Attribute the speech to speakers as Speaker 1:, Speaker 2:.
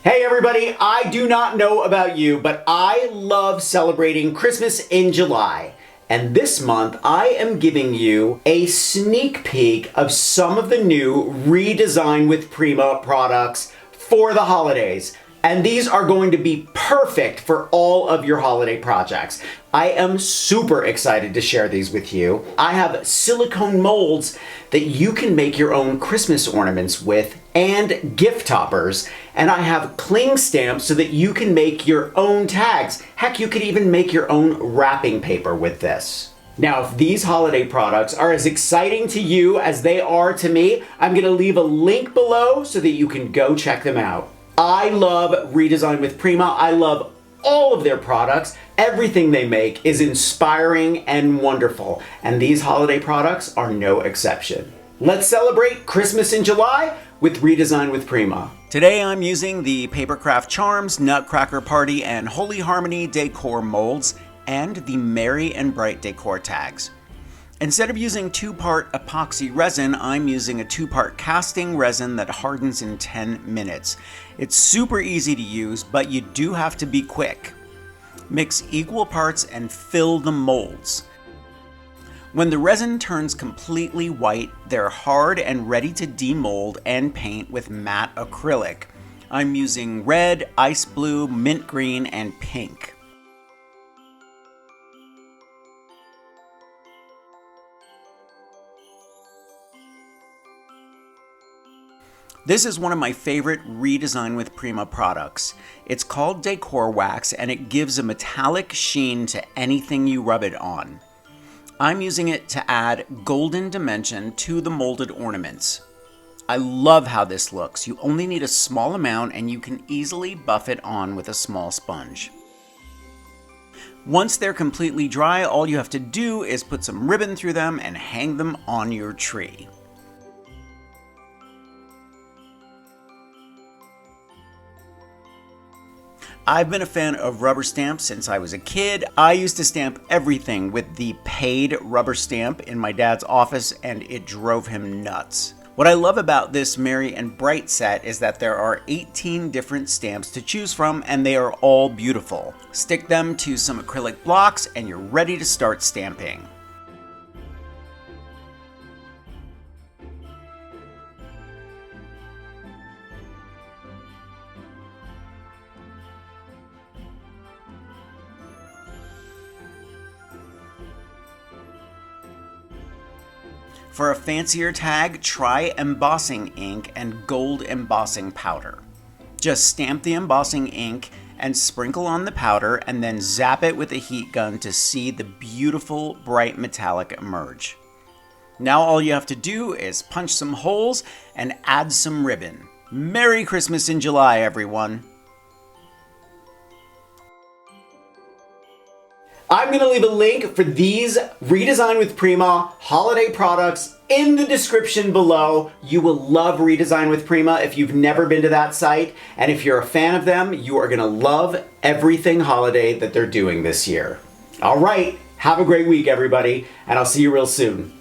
Speaker 1: Hey everybody, I do not know about you, but I love celebrating Christmas in July. And this month, I am giving you a sneak peek of some of the new RE-DESIGN with Prima products for the holidays. And these are going to be perfect for all of your holiday projects. I am super excited to share these with you. I have silicone molds that you can make your own Christmas ornaments with and gift toppers. And I have cling stamps so that you can make your own tags. Heck, you could even make your own wrapping paper with this. Now, if these holiday products are as exciting to you as they are to me, I'm gonna leave a link below so that you can go check them out. I love RE-DESIGN with Prima. I love all of their products. Everything they make is inspiring and wonderful, and these holiday products are no exception. Let's celebrate Christmas in July with RE-DESIGN with Prima. Today I'm using the Papercraft Charms, Nutcracker Party, and Holy Harmony Decor molds, and the Merry and Bright Decor tags. Instead of using 2-part epoxy resin, I'm using a 2-part casting resin that hardens in 10 minutes. It's super easy to use, but you do have to be quick. Mix equal parts and fill the molds. When the resin turns completely white, they're hard and ready to demold and paint with matte acrylic. I'm using red, ice blue, mint green, and pink. This is one of my favorite RE-DESIGN with Prima products. It's called Decor Wax, and it gives a metallic sheen to anything you rub it on. I'm using it to add golden dimension to the molded ornaments. I love how this looks. You only need a small amount and you can easily buff it on with a small sponge. Once they're completely dry, all you have to do is put some ribbon through them and hang them on your tree. I've been a fan of rubber stamps since I was a kid. I used to stamp everything with the paid rubber stamp in my dad's office, and it drove him nuts. What I love about this Merry and Bright set is that there are 18 different stamps to choose from, and they are all beautiful. Stick them to some acrylic blocks and you're ready to start stamping. For a fancier tag, try embossing ink and gold embossing powder. Just stamp the embossing ink and sprinkle on the powder and then zap it with a heat gun to see the beautiful bright metallic emerge. Now all you have to do is punch some holes and add some ribbon. Merry Christmas in July, everyone! I'm going to leave a link for these RE-DESIGN with Prima holiday products in the description below. You will love RE-DESIGN with Prima if you've never been to that site. And if you're a fan of them, you are going to love everything holiday that they're doing this year. All right, have a great week, everybody, and I'll see you real soon.